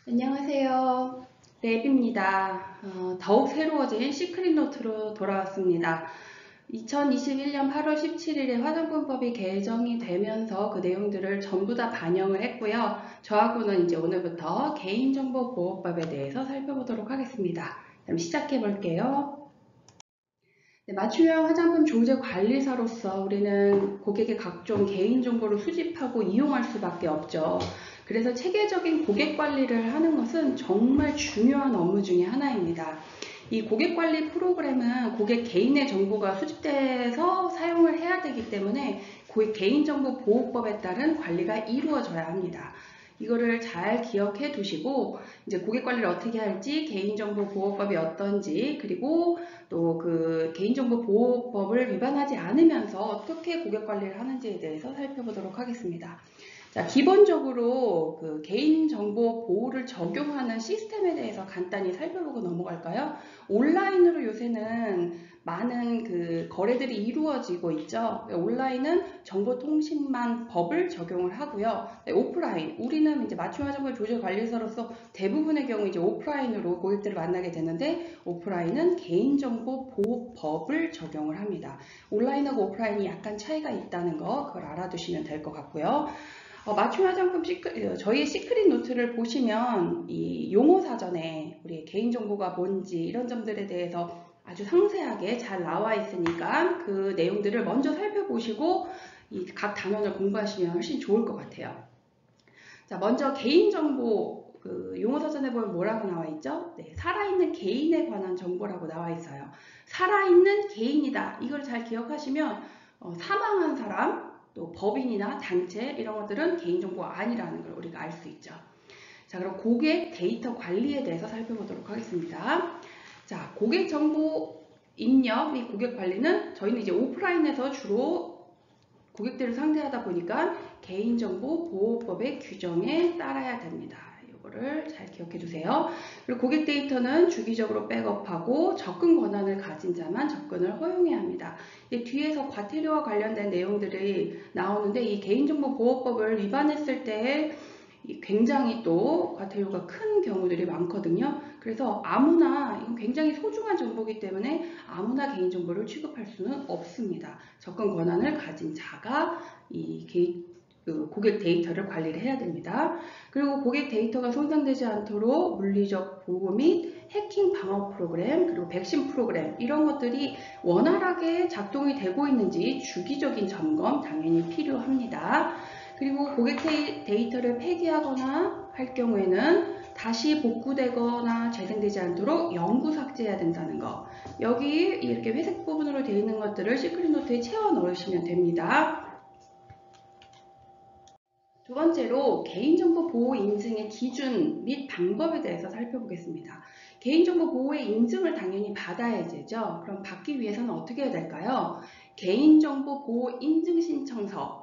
안녕하세요. 랩입니다. 더욱 새로워진 시크릿 노트로 돌아왔습니다. 2021년 8월 17일에 화장품법이 개정이 되면서 그 내용들을 전부 다 반영을 했고요. 저하고는 이제 오늘부터 개인정보보호법에 대해서 살펴보도록 하겠습니다. 그럼 시작해 볼게요. 네, 맞춤형 화장품 조제 관리사로서 우리는 고객의 각종 개인정보를 수집하고 이용할 수밖에 없죠. 그래서 체계적인 고객 관리를 하는 것은 정말 중요한 업무 중에 하나입니다. 이 고객 관리 프로그램은 고객 개인의 정보가 수집돼서 사용을 해야 되기 때문에 고객 개인정보 보호법에 따른 관리가 이루어져야 합니다. 이거를 잘 기억해 두시고 이제 고객 관리를 어떻게 할지, 개인정보 보호법이 어떤지, 그리고 또 그 개인정보 보호법을 위반하지 않으면서 어떻게 고객 관리를 하는지에 대해서 살펴보도록 하겠습니다. 자, 기본적으로 그 개인정보 보호를 적용하는 시스템에 대해서 간단히 살펴보고 넘어갈까요? 온라인으로 요새는 많은 그 거래들이 이루어지고 있죠. 온라인은 정보통신망 법을 적용을 하고요. 오프라인, 우리는 이제 맞춤 화장품 조절 관리사로서 대부분의 경우 이제 오프라인으로 고객들을 만나게 되는데 오프라인은 개인정보 보호법을 적용을 합니다. 온라인하고 오프라인이 약간 차이가 있다는 거 그걸 알아두시면 될 것 같고요. 맞춤 화장품 저희의 시크릿 노트를 보시면 이 용어 사전에 우리 개인정보가 뭔지 이런 점들에 대해서 아주 상세하게 잘 나와 있으니까 그 내용들을 먼저 살펴보시고 이 각 단원을 공부하시면 훨씬 좋을 것 같아요. 자, 먼저 개인정보 그 용어 사전에 보면 뭐라고 나와 있죠? 네, 살아있는 개인에 관한 정보라고 나와 있어요. 살아있는 개인이다. 이걸 잘 기억하시면 사망한 사람, 또 법인이나 단체 이런 것들은 개인정보가 아니라는 걸 우리가 알 수 있죠. 자, 그럼 고객 데이터 관리에 대해서 살펴보도록 하겠습니다. 자, 고객 정보 입력 및 고객 관리는 저희는 이제 오프라인에서 주로 고객들을 상대하다 보니까 개인정보보호법의 규정에 따라야 됩니다. 이거를 잘 기억해 두세요. 그리고 고객 데이터는 주기적으로 백업하고 접근 권한을 가진 자만 접근을 허용해야 합니다. 뒤에서 과태료와 관련된 내용들이 나오는데 이 개인정보보호법을 위반했을 때 굉장히 또 과태료가 큰 경우들이 많거든요. 그래서 아무나 이건 굉장히 소중한 정보이기 때문에 아무나 개인정보를 취급할 수는 없습니다. 접근 권한을 가진 자가 그 고객 데이터를 관리를 해야 됩니다. 그리고 고객 데이터가 손상되지 않도록 물리적 보호 및 해킹 방어 프로그램, 그리고 백신 프로그램 이런 것들이 원활하게 작동이 되고 있는지 주기적인 점검 당연히 필요합니다. 그리고 고객 데이터를 폐기하거나 할 경우에는 다시 복구되거나 재생되지 않도록 영구 삭제해야 된다는 거. 여기 이렇게 회색 부분으로 되어 있는 것들을 시크릿 노트에 채워 넣으시면 됩니다. 두 번째로 개인정보 보호 인증의 기준 및 방법에 대해서 살펴보겠습니다. 개인정보 보호의 인증을 당연히 받아야 되죠. 그럼 받기 위해서는 어떻게 해야 될까요? 개인정보 보호 인증 신청서.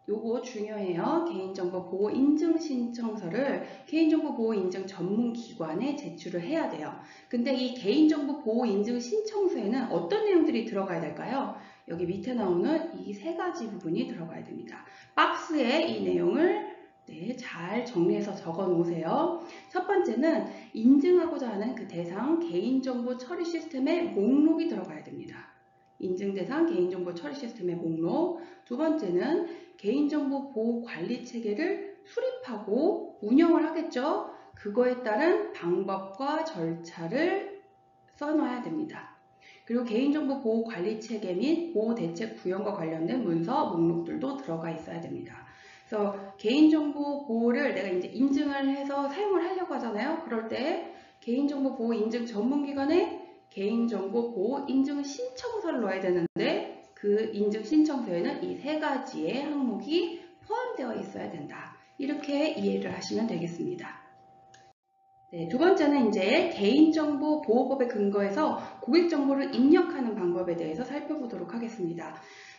요거 중요해요. 개인정보 보호 인증 신청서를 개인정보 보호 인증 전문 기관에 제출을 해야 돼요. 근데 이 개인정보 보호 인증 신청서에는 어떤 내용들이 들어가야 될까요? 여기 밑에 나오는 이 세 가지 부분이 들어가야 됩니다. 박스에 이 내용을 잘 정리해서 적어 놓으세요. 첫 번째는 인증하고자 하는 그 대상 개인정보 처리 시스템의 목록이 들어가야 됩니다. 인증 대상 개인정보 처리 시스템의 목록. 두 번째는 개인정보 보호 관리 체계를 수립하고 운영을 하겠죠. 그거에 따른 방법과 절차를 써놔야 됩니다. 그리고 개인정보 보호 관리 체계 및 보호 대책 구현과 관련된 문서 목록들도 들어가 있어야 됩니다. 그래서 개인정보 보호를 내가 이제 인증을 해서 사용을 하려고 하잖아요. 그럴 때 개인정보 보호 인증 전문기관에 개인정보 보호 인증 신청서를 넣어야 되는데 그 인증 신청서에는 이 세 가지의 항목이 포함되어 있어야 된다. 이렇게 이해를 하시면 되겠습니다. 네, 두 번째는 이제 개인정보 보호법에 근거해서 고객정보를 입력하는 방법에 대해서 살펴보도록 하겠습니다.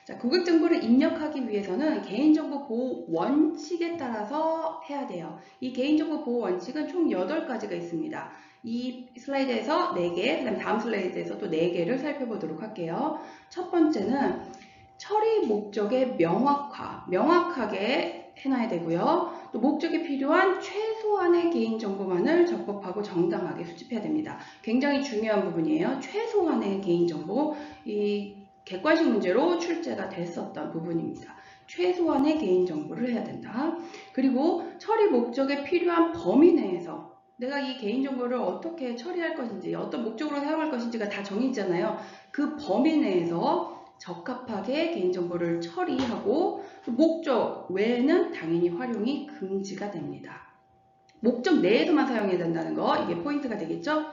자, 고객정보를 입력하기 위해서는 개인정보 보호 원칙에 따라서 해야 돼요. 이 개인정보 보호 원칙은 총 8가지가 있습니다. 이 슬라이드에서 4개, 그 다음에 다음 슬라이드에서 또 4개를 살펴보도록 할게요. 첫 번째는 처리 목적의 명확하게 해놔야 되고요. 또 목적에 필요한 최소한의 개인정보만을 적법하고 정당하게 수집해야 됩니다. 굉장히 중요한 부분이에요. 최소한의 개인정보, 이 객관식 문제로 출제가 됐었던 부분입니다. 최소한의 개인정보를 해야 된다. 그리고 처리 목적에 필요한 범위 내에서 내가 이 개인정보를 어떻게 처리할 것인지, 어떤 목적으로 사용할 것인지가 다 정해있잖아요. 그 범위 내에서 적합하게 개인정보를 처리하고 목적 외에는 당연히 활용이 금지가 됩니다. 목적 내에서만 사용해야 된다는 거, 이게 포인트가 되겠죠?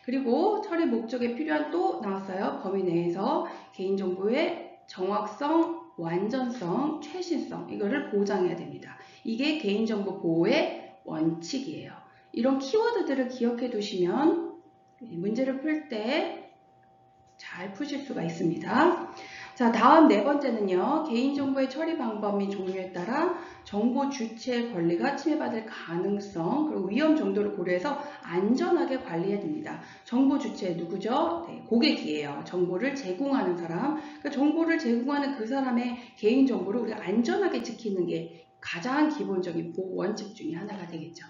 그리고 처리 목적에 필요한 또 나왔어요. 범위 내에서 개인정보의 정확성, 완전성, 최신성 이거를 보장해야 됩니다. 이게 개인정보 보호의 원칙이에요. 이런 키워드들을 기억해 두시면 문제를 풀 때 잘 푸실 수가 있습니다. 자, 다음 네 번째는요. 개인정보의 처리 방법 및 종류에 따라 정보 주체의 권리가 침해받을 가능성 그리고 위험 정도를 고려해서 안전하게 관리해야 됩니다. 정보 주체 누구죠? 네, 고객이에요. 정보를 제공하는 사람. 그러니까 정보를 제공하는 그 사람의 개인정보를 우리가 안전하게 지키는 게 가장 기본적인 보호 원칙 중에 하나가 되겠죠.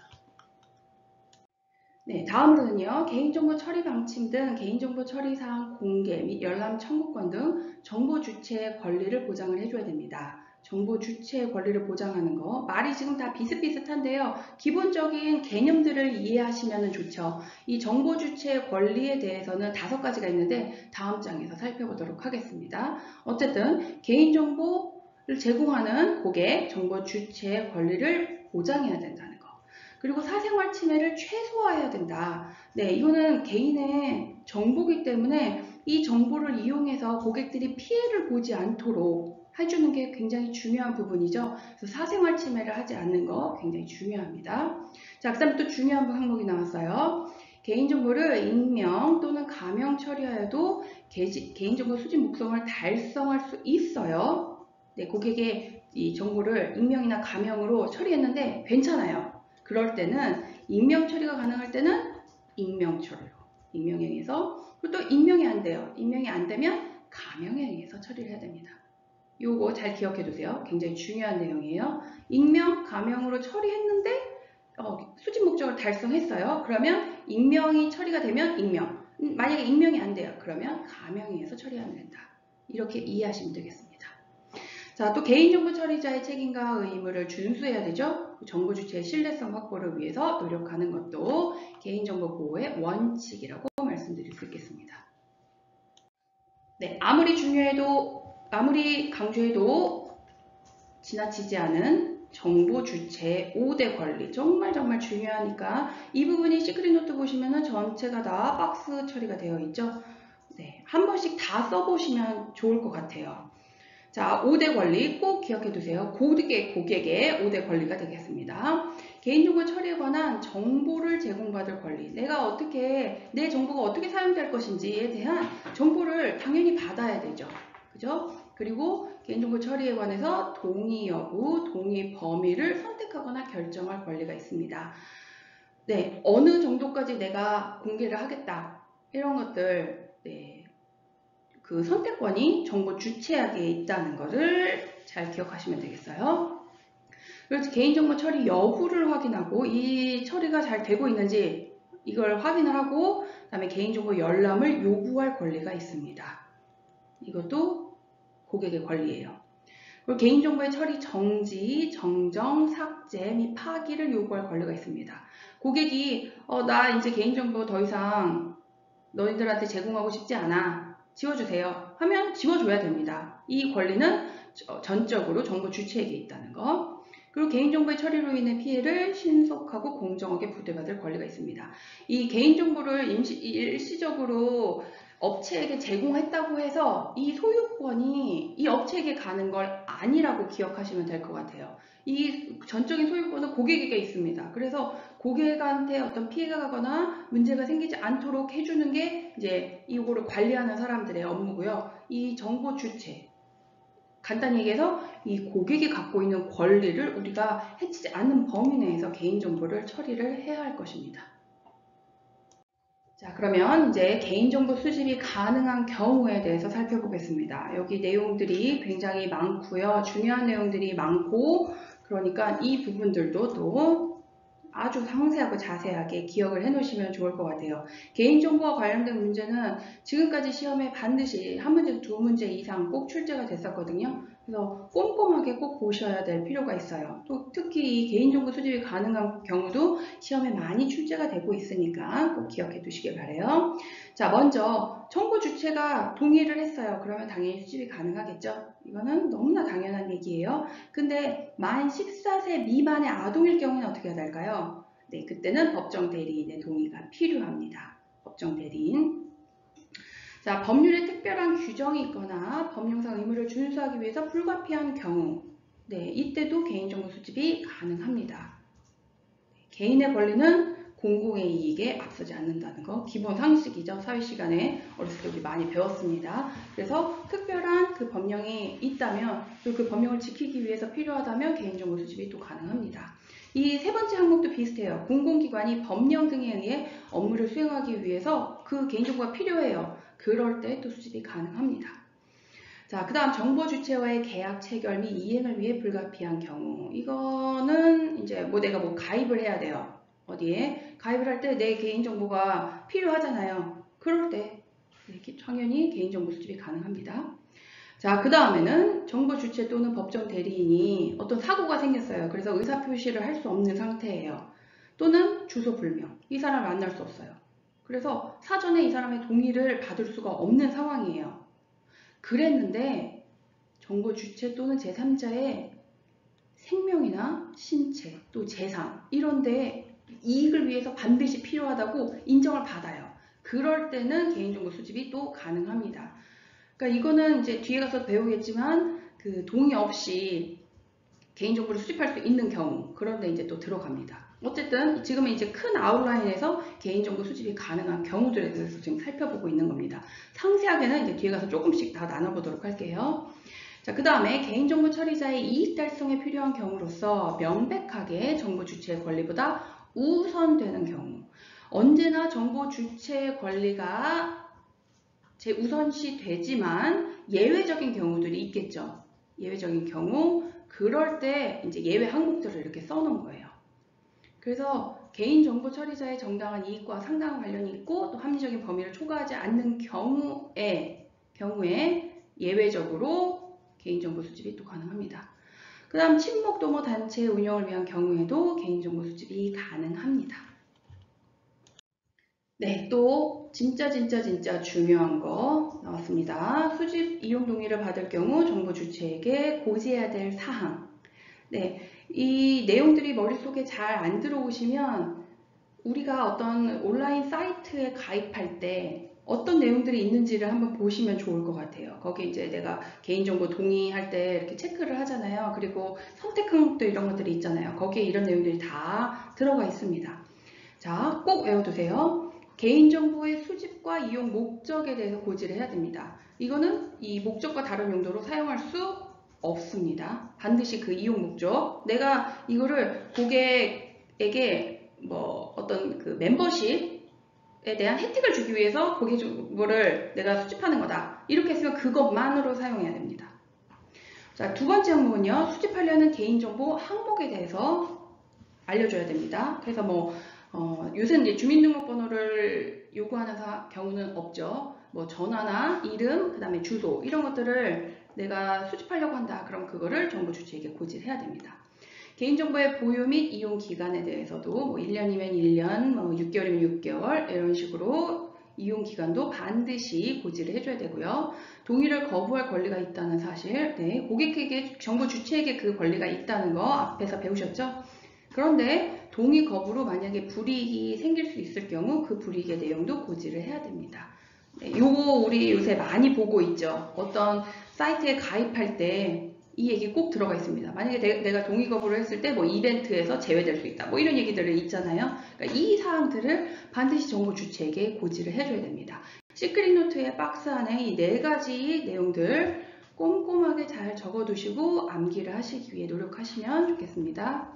네, 다음으로는요. 개인정보 처리 방침 등 개인정보 처리 사항 공개 및 열람 청구권 등 정보 주체의 권리를 보장을 해줘야 됩니다. 정보 주체의 권리를 보장하는 거 말이 지금 다 비슷비슷한데요. 기본적인 개념들을 이해하시면 좋죠. 이 정보 주체의 권리에 대해서는 5가지가 있는데 다음 장에서 살펴보도록 하겠습니다. 어쨌든 개인정보를 제공하는 고객, 정보 주체의 권리를 보장해야 된다는 거. 그리고 사생활 침해를 최소화해야 된다. 네, 이거는 개인의 정보이기 때문에 이 정보를 이용해서 고객들이 피해를 보지 않도록 해주는 게 굉장히 중요한 부분이죠. 그래서 사생활 침해를 하지 않는 거 굉장히 중요합니다. 자, 그 다음에 또 중요한 항목이 나왔어요. 개인정보를 익명 또는 가명 처리하여도 개인정보 수집 목적을 달성할 수 있어요. 네, 고객의 이 정보를 익명이나 가명으로 처리했는데 괜찮아요. 그럴 때는 익명 처리가 가능할 때는 익명 처리로 익명에 의해서 그리고 또 익명이 안 돼요. 익명이 안 되면 가명에 의해서 처리를 해야 됩니다. 요거 잘 기억해 두세요. 굉장히 중요한 내용이에요. 익명, 가명으로 처리했는데 수집 목적을 달성했어요. 그러면 익명이 처리가 되면 익명, 만약에 익명이 안 돼요. 그러면 가명에 의해서 처리하면 된다. 이렇게 이해하시면 되겠습니다. 자, 또 개인정보 처리자의 책임과 의무를 준수해야 되죠. 정보 주체의 신뢰성 확보를 위해서 노력하는 것도 개인정보 보호의 원칙이라고 말씀드릴 수 있겠습니다. 네, 아무리 강조해도 지나치지 않은 정보 주체의 5대 권리 정말 중요하니까 이 부분이 시크릿 노트 보시면은 전체가 다 박스 처리가 되어 있죠. 네, 한 번씩 다 써보시면 좋을 것 같아요. 자, 5대 권리 꼭 기억해 두세요. 고객의 5대 권리가 되겠습니다. 개인정보 처리에 관한 정보를 제공받을 권리. 내 정보가 어떻게 사용될 것인지에 대한 정보를 당연히 받아야 되죠. 그죠? 그리고 개인정보 처리에 관해서 동의 여부, 동의 범위를 선택하거나 결정할 권리가 있습니다. 네, 어느 정도까지 내가 공개를 하겠다. 이런 것들, 네. 그 선택권이 정보 주체에게 있다는 것을 잘 기억하시면 되겠어요. 그래서 개인정보 처리 여부를 확인하고 이 처리가 잘 되고 있는지 이걸 확인을 하고 그다음에 개인정보 열람을 요구할 권리가 있습니다. 이것도 고객의 권리예요. 그리고 개인정보의 처리 정지, 정정, 삭제 및 파기를 요구할 권리가 있습니다. 고객이 나 이제 개인정보 더 이상 너희들한테 제공하고 싶지 않아. 지워주세요 하면 지워줘야 됩니다. 이 권리는 전적으로 정보 주체에게 있다는 거. 그리고 개인정보의 처리로 인해 피해를 신속하고 공정하게 부대받을 권리가 있습니다. 이 개인정보를 일시적으로 업체에게 제공했다고 해서 이 소유권이 이 업체에게 가는 걸 아니라고 기억하시면 될 것 같아요. 이 전적인 소유권은 고객에게 있습니다. 그래서 고객한테 어떤 피해가 가거나 문제가 생기지 않도록 해주는 게 이제 이거를 관리하는 사람들의 업무고요. 이 정보 주체, 간단히 얘기해서 이 고객이 갖고 있는 권리를 우리가 해치지 않는 범위 내에서 개인정보를 처리를 해야 할 것입니다. 자, 그러면 이제 개인정보 수집이 가능한 경우에 대해서 살펴보겠습니다. 여기 내용들이 굉장히 많고요. 중요한 내용들이 많고 그러니까 이 부분들도 또 아주 상세하고 자세하게 기억을 해 놓으시면 좋을 것 같아요. 개인정보와 관련된 문제는 지금까지 시험에 반드시 한 문제, 두 문제 이상 꼭 출제가 됐었거든요. 그래서 꼼꼼하게 꼭 보셔야 될 필요가 있어요. 또 특히 이 개인정보 수집이 가능한 경우도 시험에 많이 출제가 되고 있으니까 꼭 기억해 두시길 바라요. 자, 먼저 정보 주체가 동의를 했어요. 그러면 당연히 수집이 가능하겠죠. 이거는 너무나 당연한 얘기예요. 근데 만 14세 미만의 아동일 경우는 어떻게 해야 될까요? 네, 그때는 법정 대리인의 동의가 필요합니다. 법정 대리인. 자, 법률에 특별한 규정이 있거나 법령상 의무를 준수하기 위해서 불가피한 경우, 네, 이때도 개인정보 수집이 가능합니다. 개인의 권리는 공공의 이익에 앞서지 않는다는 거 기본 상식이죠. 사회 시간에 어렸을 때 우리 많이 배웠습니다. 그래서 특별한 그 법령이 있다면 또 그 법령을 지키기 위해서 필요하다면 개인정보 수집이 또 가능합니다. 이 세 번째 항목도 비슷해요. 공공기관이 법령 등에 의해 업무를 수행하기 위해서 그 개인정보가 필요해요. 그럴 때 또 수집이 가능합니다. 자, 그 다음 정보 주체와의 계약 체결 및 이행을 위해 불가피한 경우. 이거는 이제 뭐 내가 뭐 가입을 해야 돼요. 어디에? 가입을 할 때 내 개인정보가 필요하잖아요. 그럴 때 당연히 개인정보 수집이 가능합니다. 자, 그 다음에는 정보 주체 또는 법정 대리인이 어떤 사고가 생겼어요. 그래서 의사표시를 할 수 없는 상태예요. 또는 주소 불명. 이 사람을 만날 수 없어요. 그래서 사전에 이 사람의 동의를 받을 수가 없는 상황이에요. 그랬는데 정보 주체 또는 제3자의 생명이나 신체 또 재산 이런데 이익을 위해서 반드시 필요하다고 인정을 받아요. 그럴 때는 개인정보 수집이 또 가능합니다. 그러니까 이거는 이제 뒤에 가서 배우겠지만 그 동의 없이 개인정보를 수집할 수 있는 경우 그런데 이제 또 들어갑니다. 어쨌든 지금은 이제 큰 아웃라인에서 개인정보 수집이 가능한 경우들에 대해서 지금 살펴보고 있는 겁니다. 상세하게는 이제 뒤에 가서 조금씩 다 나눠보도록 할게요. 자, 그 다음에 개인정보 처리자의 이익 달성에 필요한 경우로서 명백하게 정보 주체의 권리보다 우선되는 경우. 언제나 정보 주체의 권리가 제우선시 되지만 예외적인 경우들이 있겠죠. 예외적인 경우, 그럴 때 이제 예외 항목들을 이렇게 써놓은 거예요. 그래서 개인정보 처리자의 정당한 이익과 상당한 관련이 있고 또 합리적인 범위를 초과하지 않는 경우에 예외적으로 개인정보 수집이 또 가능합니다. 그 다음 친목 도모 단체 운영을 위한 경우에도 개인정보 수집이 가능합니다. 네, 또 진짜 중요한 거 나왔습니다. 수집 이용 동의를 받을 경우 정보 주체에게 고지해야 될 사항. 네, 이 내용들이 머릿속에 잘 안 들어오시면 우리가 어떤 온라인 사이트에 가입할 때 어떤 내용들이 있는지를 한번 보시면 좋을 것 같아요. 거기 이제 내가 개인정보 동의할 때 이렇게 체크를 하잖아요. 그리고 선택 항목도 이런 것들이 있잖아요. 거기에 이런 내용들이 다 들어가 있습니다. 자, 꼭 외워두세요. 개인정보의 수집과 이용 목적에 대해서 고지를 해야 됩니다. 이거는 이 목적과 다른 용도로 사용할 수 없습니다. 반드시 그 이용 목적. 내가 이거를 고객에게 뭐 어떤 그 멤버십에 대한 혜택을 주기 위해서 고객 정보를 내가 수집하는 거다. 이렇게 했으면 그것만으로 사용해야 됩니다. 자, 두 번째 항목은요. 수집하려는 개인정보 항목에 대해서 알려줘야 됩니다. 그래서 뭐 요새는 이제 주민등록번호를 요구하는 경우는 없죠. 뭐 전화나 이름, 그 다음에 주소 이런 것들을 내가 수집하려고 한다. 그럼 그거를 정보 주체에게 고지를 해야 됩니다. 개인정보의 보유 및 이용 기간에 대해서도 뭐 1년이면 1년, 뭐 6개월이면 6개월 이런 식으로 이용 기간도 반드시 고지를 해줘야 되고요. 동의를 거부할 권리가 있다는 사실, 네, 고객에게 정보 주체에게 그 권리가 있다는 거 앞에서 배우셨죠? 그런데 동의 거부로 만약에 불이익이 생길 수 있을 경우 그 불이익의 내용도 고지를 해야 됩니다. 네, 요거 우리 요새 많이 보고 있죠. 어떤 사이트에 가입할 때 이 얘기 꼭 들어가 있습니다. 만약에 내가 동의 거부를 했을 때 뭐 이벤트에서 제외될 수 있다. 뭐 이런 얘기들이 있잖아요. 그러니까 이 사항들을 반드시 정보 주체에게 고지를 해줘야 됩니다. 시크릿 노트의 박스 안에 이 4가지 내용들 꼼꼼하게 잘 적어두시고 암기를 하시기 위해 노력하시면 좋겠습니다.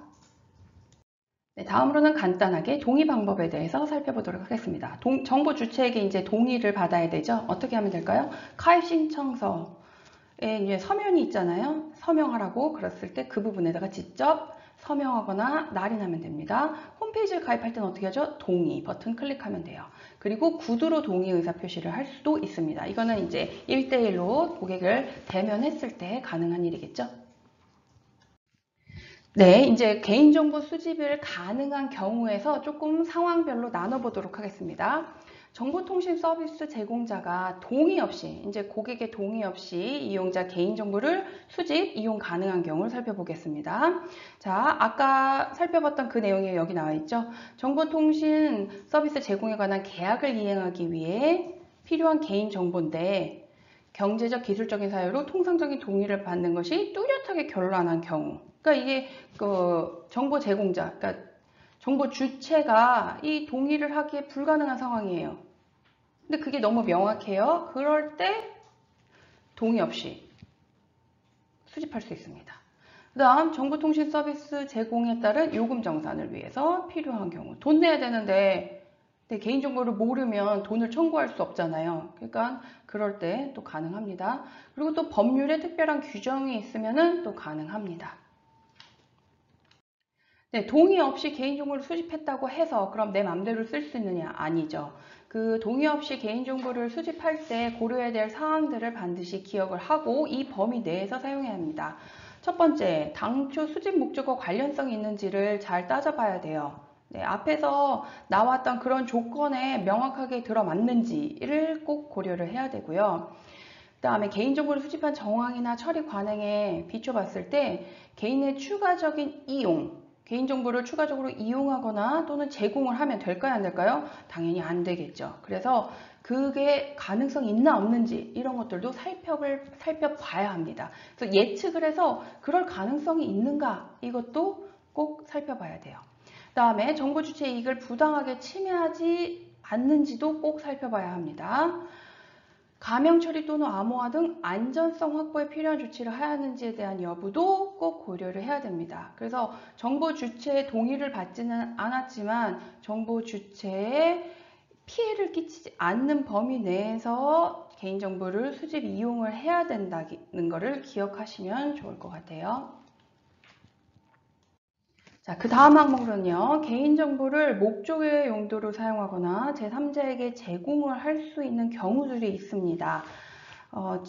네, 다음으로는 간단하게 동의 방법에 대해서 살펴보도록 하겠습니다. 정보 주체에게 이제 동의를 받아야 되죠. 어떻게 하면 될까요? 가입 신청서. 이제 서면이 있잖아요. 서명하라고 그랬을 때 그 부분에다가 직접 서명하거나 날인하면 됩니다. 홈페이지를 가입할 때는 어떻게 하죠? 동의 버튼 클릭하면 돼요. 그리고 구두로 동의 의사 표시를 할 수도 있습니다. 이거는 이제 1대1로 고객을 대면했을 때 가능한 일이겠죠. 네, 이제 개인정보 수집을 가능한 경우에서 조금 상황별로 나눠보도록 하겠습니다. 정보통신 서비스 제공자가 동의 없이, 이제 고객의 동의 없이 이용자 개인정보를 수집, 이용 가능한 경우를 살펴보겠습니다. 자, 아까 살펴봤던 그 내용이 여기 나와 있죠. 정보통신 서비스 제공에 관한 계약을 이행하기 위해 필요한 개인정보인데 경제적, 기술적인 사유로 통상적인 동의를 받는 것이 뚜렷하게 결란한 경우. 그러니까 이게 그 정보 제공자, 그러니까 정보 주체가 이 동의를 하기에 불가능한 상황이에요. 근데 그게 너무 명확해요. 그럴 때 동의 없이 수집할 수 있습니다. 그 다음 정보통신 서비스 제공에 따른 요금 정산을 위해서 필요한 경우. 돈 내야 되는데 개인정보를 모르면 돈을 청구할 수 없잖아요. 그러니까 그럴 때 또 가능합니다. 그리고 또 법률에 특별한 규정이 있으면 또 가능합니다. 네, 동의 없이 개인정보를 수집했다고 해서 그럼 내 맘대로 쓸 수 있느냐? 아니죠. 그 동의 없이 개인정보를 수집할 때 고려해야 될 사항들을 반드시 기억을 하고 이 범위 내에서 사용해야 합니다. 첫 번째, 당초 수집 목적과 관련성이 있는지를 잘 따져봐야 돼요. 네, 앞에서 나왔던 그런 조건에 명확하게 들어맞는지를 꼭 고려를 해야 되고요. 그 다음에 개인정보를 수집한 정황이나 처리 관행에 비춰봤을 때 개인의 추가적인 이용, 개인정보를 추가적으로 이용하거나 또는 제공을 하면 될까요? 안 될까요? 당연히 안 되겠죠. 그래서 그게 가능성이 있나 없는지 이런 것들도 살펴봐야 합니다. 그래서 예측을 해서 그럴 가능성이 있는가 이것도 꼭 살펴봐야 돼요. 그 다음에 정보 주체 이익을 부당하게 침해하지 않는지도 꼭 살펴봐야 합니다. 감염 처리 또는 암호화 등 안전성 확보에 필요한 조치를 하였는지에 대한 여부도 꼭 고려를 해야 됩니다. 그래서 정보 주체의 동의를 받지는 않았지만 정보 주체에 피해를 끼치지 않는 범위 내에서 개인정보를 수집 이용을 해야 된다는 것을 기억하시면 좋을 것 같아요. 자, 그 다음 항목은요. 개인정보를 목적의 용도로 사용하거나 제3자에게 제공을 할 수 있는 경우들이 있습니다.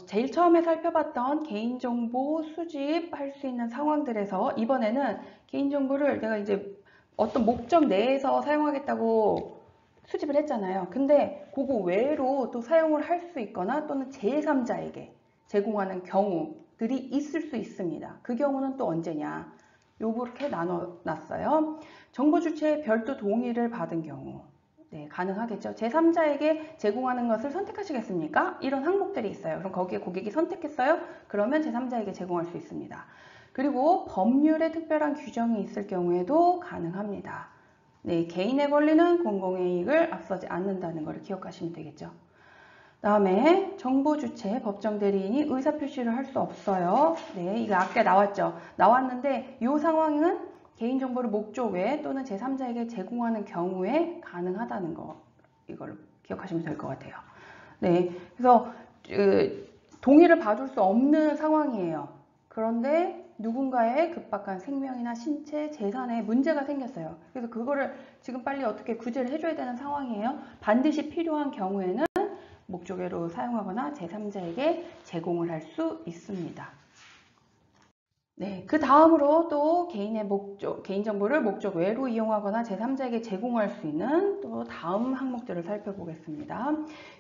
제일 처음에 살펴봤던 개인정보 수집할 수 있는 상황들에서 이번에는 개인정보를 내가 이제 어떤 목적 내에서 사용하겠다고 수집을 했잖아요. 근데 그거 외로 또 사용을 할 수 있거나 또는 제3자에게 제공하는 경우들이 있을 수 있습니다. 그 경우는 또 언제냐? 요렇게 나눠놨어요. 정보 주체의 별도 동의를 받은 경우. 네, 가능하겠죠. 제3자에게 제공하는 것을 선택하시겠습니까? 이런 항목들이 있어요. 그럼 거기에 고객이 선택했어요? 그러면 제3자에게 제공할 수 있습니다. 그리고 법률에 특별한 규정이 있을 경우에도 가능합니다. 네, 개인의 권리는 공공의 이익을 앞서지 않는다는 것을 기억하시면 되겠죠. 다음에 정보 주체 법정 대리인이 의사표시를 할 수 없어요. 네, 이거 아까 나왔죠. 나왔는데 이 상황은 개인정보를 목적 외 또는 제3자에게 제공하는 경우에 가능하다는 거 이걸 기억하시면 될 것 같아요. 네, 그래서 동의를 받을 수 없는 상황이에요. 그런데 누군가의 급박한 생명이나 신체, 재산에 문제가 생겼어요. 그래서 그거를 지금 빨리 어떻게 구제를 해줘야 되는 상황이에요. 반드시 필요한 경우에는 목적외로 사용하거나 제3자에게 제공을 할 수 있습니다. 네, 그 다음으로 또 개인정보를 목적 외로 이용하거나 제3자에게 제공할 수 있는 또 다음 항목들을 살펴보겠습니다.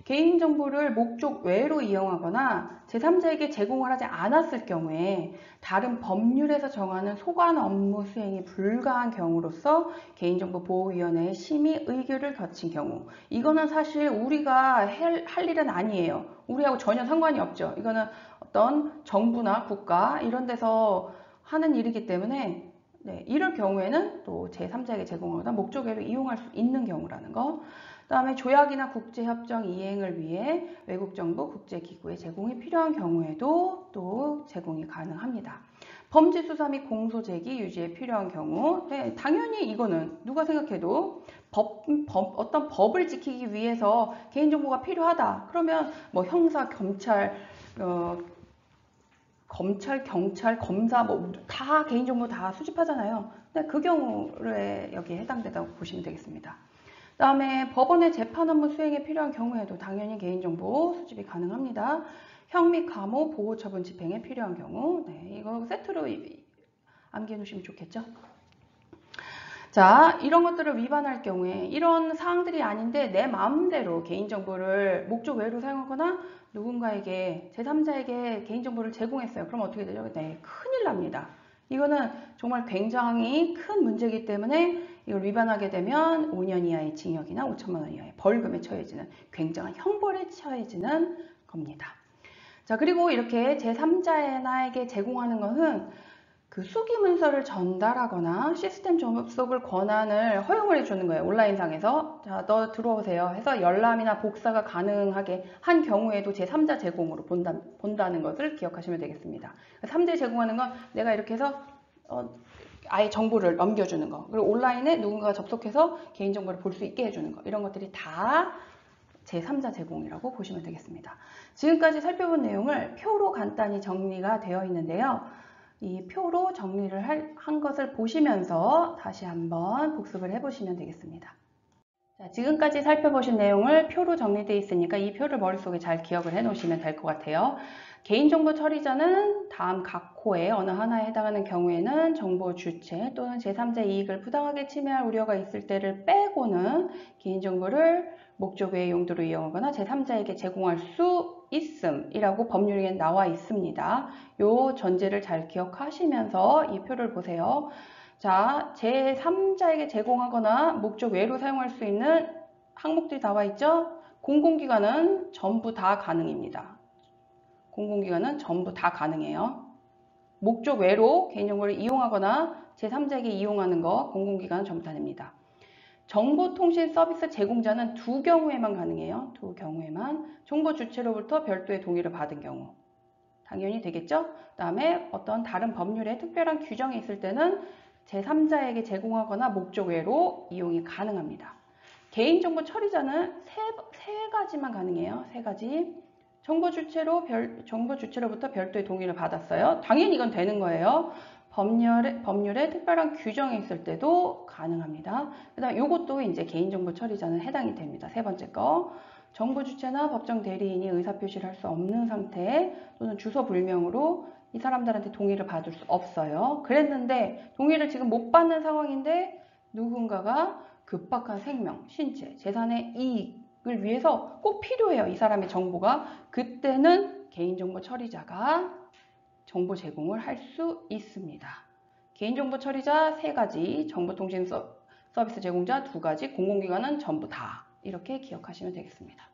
개인정보를 목적 외로 이용하거나 제3자에게 제공을 하지 않았을 경우에 다른 법률에서 정하는 소관 업무 수행이 불가한 경우로서 개인정보보호위원회의 심의 의결을 거친 경우 이거는 사실 우리가 할 일은 아니에요. 우리하고 전혀 상관이 없죠. 이거는 어떤 정부나 국가 이런 데서 하는 일이기 때문에 네, 이럴 경우에는 또 제3자에게 제공하거나 목적외로 이용할 수 있는 경우라는 거. 그 다음에 조약이나 국제협정 이행을 위해 외국정부, 국제기구의 제공이 필요한 경우에도 또 제공이 가능합니다. 범죄수사 및 공소제기 유지에 필요한 경우 네, 당연히 이거는 누가 생각해도 어떤 법을 지키기 위해서 개인정보가 필요하다. 그러면 뭐 형사, 검찰, 검찰, 경찰, 검사 뭐 다 개인정보 다 수집하잖아요. 근데 그 경우에 여기에 해당된다고 보시면 되겠습니다. 그 다음에 법원의 재판 업무 수행에 필요한 경우에도 당연히 개인정보 수집이 가능합니다. 형 및 감호 보호처분 집행에 필요한 경우, 네, 이거 세트로 암기해 놓으시면 좋겠죠. 자, 이런 것들을 위반할 경우에 이런 사항들이 아닌데 내 마음대로 개인정보를 목적 외로 사용하거나 누군가에게 제3자에게 개인정보를 제공했어요. 그럼 어떻게 되죠? 네, 큰일 납니다. 이거는 정말 굉장히 큰 문제이기 때문에 이걸 위반하게 되면 5년 이하의 징역이나 5천만 원 이하의 벌금에 처해지는 굉장한 형벌에 처해지는 겁니다. 자, 그리고 이렇게 제3자에게 제공하는 것은 그 수기 문서를 전달하거나 시스템 접속을 권한을 허용을 해주는 거예요. 온라인상에서. 자, 너 들어오세요 해서 열람이나 복사가 가능하게 한 경우에도 제3자 제공으로 본다는 것을 기억하시면 되겠습니다. 3대 제공하는 건 내가 이렇게 해서 아예 정보를 넘겨주는 거, 그리고 온라인에 누군가가 접속해서 개인정보를 볼 수 있게 해주는 거, 이런 것들이 다 제3자 제공이라고 보시면 되겠습니다. 지금까지 살펴본 내용을 표로 간단히 정리가 되어 있는데요. 이 표로 정리를 한 것을 보시면서 다시 한번 복습을 해보시면 되겠습니다. 자, 지금까지 살펴보신 내용을 표로 정리되어 있으니까 이 표를 머릿속에 잘 기억을 해 놓으시면 될 것 같아요. 개인정보 처리자는 다음 각 호의 어느 하나에 해당하는 경우에는 정보 주체 또는 제3자 이익을 부당하게 침해할 우려가 있을 때를 빼고는 개인정보를 목적 외의 용도로 이용하거나 제3자에게 제공할 수 있음이라고 법률에 나와 있습니다. 이 전제를 잘 기억하시면서 이 표를 보세요. 자, 제3자에게 제공하거나 목적 외로 사용할 수 있는 항목들이 나와 있죠? 공공기관은 전부 다 가능입니다. 공공기관은 전부 다 가능해요. 목적 외로 개인정보를 이용하거나 제3자에게 이용하는 거 공공기관은 전부 다 됩니다. 정보통신 서비스 제공자는 두 경우에만 가능해요. 두 경우에만. 정보 주체로부터 별도의 동의를 받은 경우. 당연히 되겠죠? 그 다음에 어떤 다른 법률에 특별한 규정이 있을 때는 제3자에게 제공하거나 목적 외로 이용이 가능합니다. 개인정보 처리자는 세 가지만 가능해요. 세 가지. 정보 주체로부터 별도의 동의를 받았어요. 당연히 이건 되는 거예요. 법률에 특별한 규정이 있을 때도 가능합니다. 그 다음 이것도 이제 개인정보 처리자는 해당이 됩니다. 세 번째 거. 정보 주체나 법정 대리인이 의사표시를 할 수 없는 상태 또는 주소 불명으로 이 사람들한테 동의를 받을 수 없어요. 그랬는데 동의를 지금 못 받는 상황인데 누군가가 급박한 생명, 신체, 재산의 이익을 위해서 꼭 필요해요. 이 사람의 정보가. 그때는 개인정보 처리자가 정보 제공을 할 수 있습니다. 개인정보 처리자 3가지, 정보통신 서비스 제공자 2가지, 공공기관은 전부 다. 이렇게 기억하시면 되겠습니다.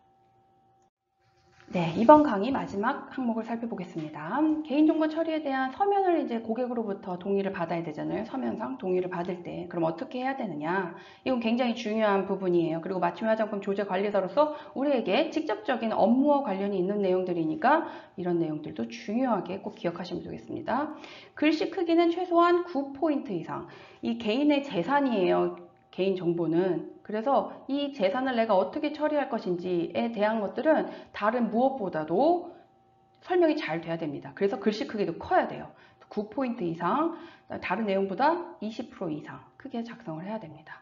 네, 이번 강의 마지막 항목을 살펴보겠습니다. 개인정보 처리에 대한 서면을 이제 고객으로부터 동의를 받아야 되잖아요. 서면상 동의를 받을 때. 그럼 어떻게 해야 되느냐? 이건 굉장히 중요한 부분이에요. 그리고 맞춤 화장품 조제 관리사로서 우리에게 직접적인 업무와 관련이 있는 내용들이니까 이런 내용들도 중요하게 꼭 기억하시면 되겠습니다. 글씨 크기는 최소한 9포인트 이상. 이 개인의 재산이에요. 개인정보는. 그래서 이 재산을 내가 어떻게 처리할 것인지에 대한 것들은 다른 무엇보다도 설명이 잘 돼야 됩니다. 그래서 글씨 크기도 커야 돼요. 9포인트 이상, 다른 내용보다 20% 이상 크게 작성을 해야 됩니다.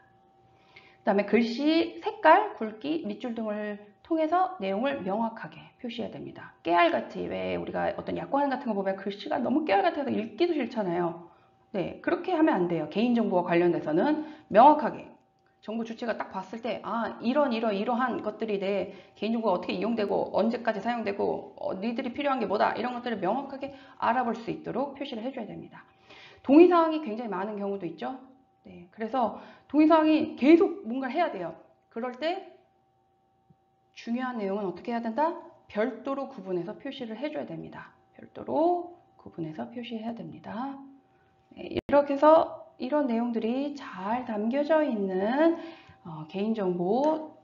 그 다음에 글씨 색깔, 굵기, 밑줄 등을 통해서 내용을 명확하게 표시해야 됩니다. 깨알같이, 왜 우리가 어떤 약관 같은 거 보면 글씨가 너무 깨알 같아서 읽기도 싫잖아요. 네, 그렇게 하면 안 돼요. 개인정보와 관련돼서는 명확하게 정보 주체가 딱 봤을 때 이러한 것들이 내 개인정보가 어떻게 이용되고 언제까지 사용되고 니들이 필요한 게 뭐다 이런 것들을 명확하게 알아볼 수 있도록 표시를 해줘야 됩니다. 동의사항이 굉장히 많은 경우도 있죠. 네, 그래서 동의사항이 계속 뭔가를 해야 돼요. 그럴 때 중요한 내용은 어떻게 해야 된다? 별도로 구분해서 표시를 해줘야 됩니다. 별도로 구분해서 표시해야 됩니다. 네, 이렇게 해서 이런 내용들이 잘 담겨져 있는 개인정보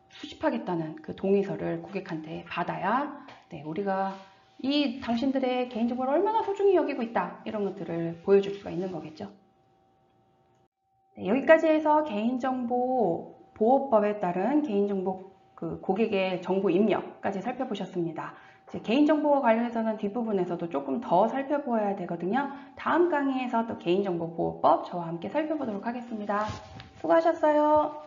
수집하겠다는 그 동의서를 고객한테 받아야 우리가 이 당신들의 개인정보를 얼마나 소중히 여기고 있다 이런 것들을 보여줄 수가 있는 거겠죠. 네, 여기까지 해서 개인정보 보호법에 따른 개인정보 고객의 정보 입력까지 살펴보셨습니다. 이제 개인정보와 관련해서는 뒷부분에서도 조금 더 살펴보아야 되거든요. 다음 강의에서 또 개인정보보호법 저와 함께 살펴보도록 하겠습니다. 수고하셨어요.